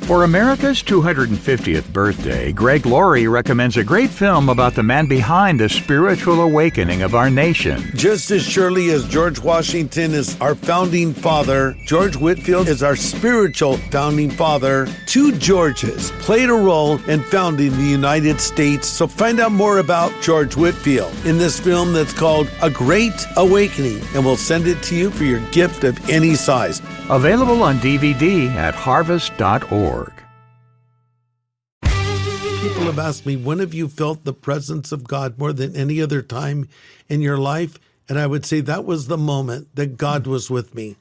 For America's 250th birthday, Laurie recommends a great film about the man behind the spiritual awakening of our nation. Just as surely as George Washington is our founding father, George Whitefield is our spiritual founding father. Two Georges played a role in founding the United States. So find out more about George Whitefield in this film that's called A Great Awakening, and we'll send it to you for your gift of any size. Available on DVD at harvest.org. People have asked me, when have you felt the presence of God more than any other time in your life? And I would say that was the moment that God was with me.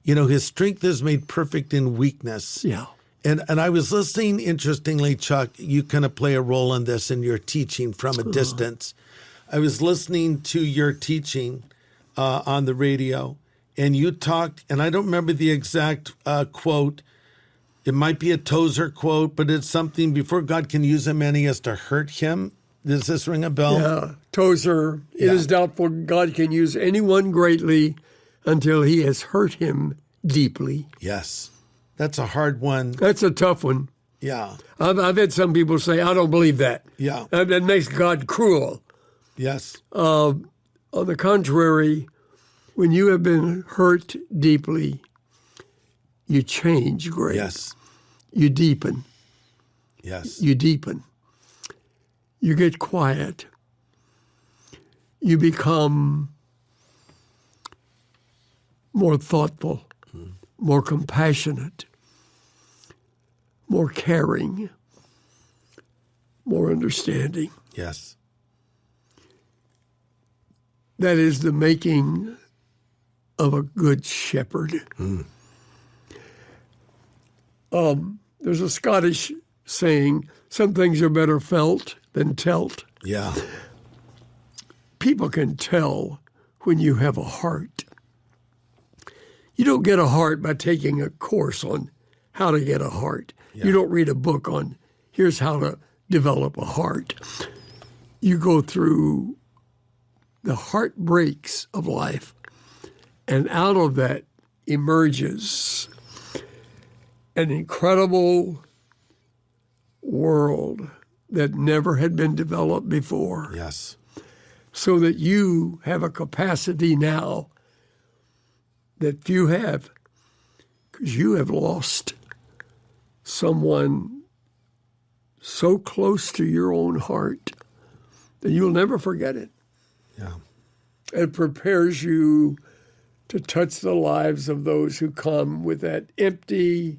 You know, his strength is made perfect in weakness. Yeah. And I was listening, interestingly, Chuck, you kind of play a role in this in your teaching from a distance. I was listening to your teaching on the radio, and you talked, and I don't remember the exact quote. It might be a Tozer quote, but it's something, before God can use a man, he has to hurt him. Does this ring a bell? Yeah, Tozer. It is doubtful God can use anyone greatly until he has hurt him deeply. Yes. That's a hard one. That's a tough one. Yeah. I've had some people say, I don't believe that. Yeah. That makes God cruel. Yes. On the contrary, when you have been hurt deeply, you change, Greg. Yes. You deepen. Yes. You deepen. You get quiet. You become more thoughtful, more compassionate, more caring, more understanding. Yes. That is the making of a good shepherd. There's a Scottish saying, some things are better felt than telt. Yeah. People can tell when you have a heart. You don't get a heart by taking a course on how to get a heart. Yeah. You don't read a book on here's how to develop a heart. You go through the heartbreaks of life, and out of that emerges an incredible world that never had been developed before. Yes. So that you have a capacity now that few have, because you have lost someone so close to your own heart that you'll never forget it. Yeah. It prepares you to touch the lives of those who come with that empty,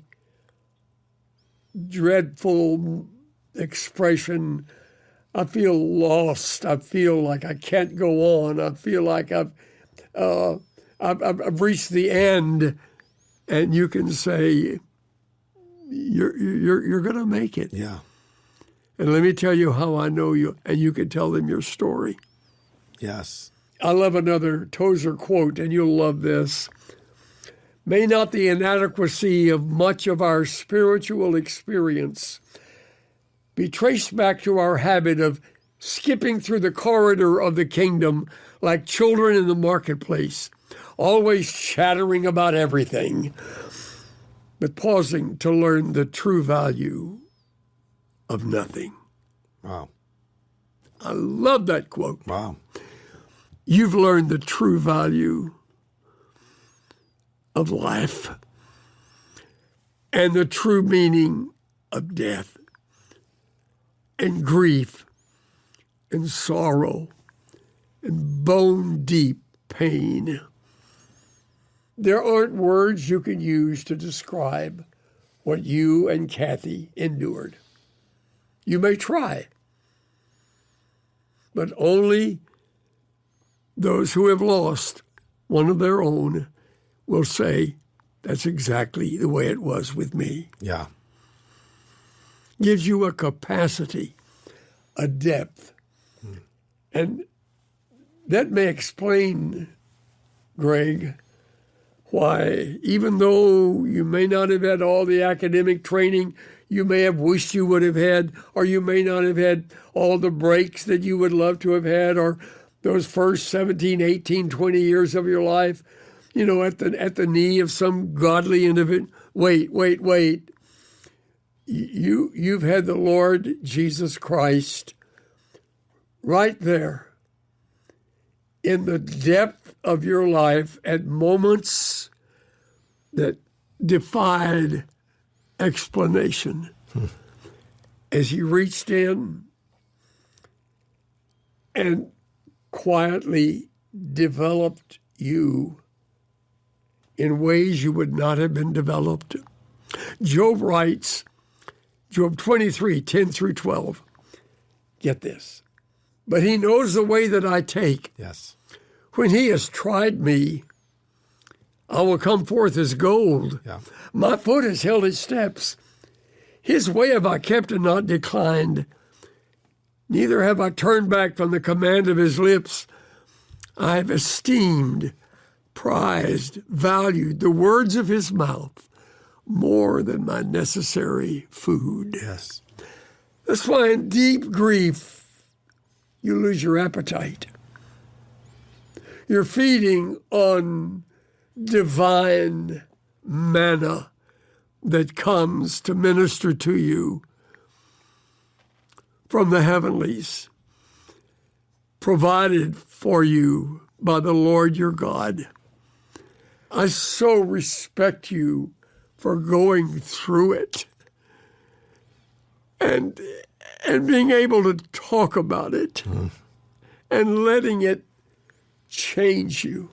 dreadful expression. I feel lost. I feel like I can't go on. I feel like I've reached the end, and you can say, "You're going to make it." Yeah. And let me tell you how I know you, and you can tell them your story. Yes. I love another Tozer quote, and you'll love this. May not the inadequacy of much of our spiritual experience be traced back to our habit of skipping through the corridor of the kingdom like children in the marketplace, always chattering about everything, but pausing to learn the true value of nothing. Wow. I love that quote. Wow. You've learned the true value of life and the true meaning of death and grief and sorrow and bone-deep pain. There aren't words you can use to describe what you and Kathy endured. You may try, but only those who have lost one of their own will say, that's exactly the way it was with me. Yeah. Gives you a capacity, a depth. And that may explain, Greg, why even though you may not have had all the academic training you may have wished you would have had, or you may not have had all the breaks that you would love to have had, or those first 17, 18, 20 years of your life, you know, at the knee of some godly individual. Wait. You've had the Lord Jesus Christ right there in the depth of your life at moments that defied explanation. As he reached in and quietly developed you in ways you would not have been developed. Job writes, Job 23, 10 through 12, get this, but he knows the way that I take. Yes. When he has tried me, I will come forth as gold. Yeah. My foot has held his steps. His way have I kept and not declined. Neither have I turned back from the command of his lips. I have esteemed, prized, valued the words of his mouth more than my necessary food. Yes. That's why in deep grief, you lose your appetite. You're feeding on divine manna that comes to minister to you from the heavenlies, provided for you by the Lord your God. I so respect you for going through it and being able to talk about it and letting it change you.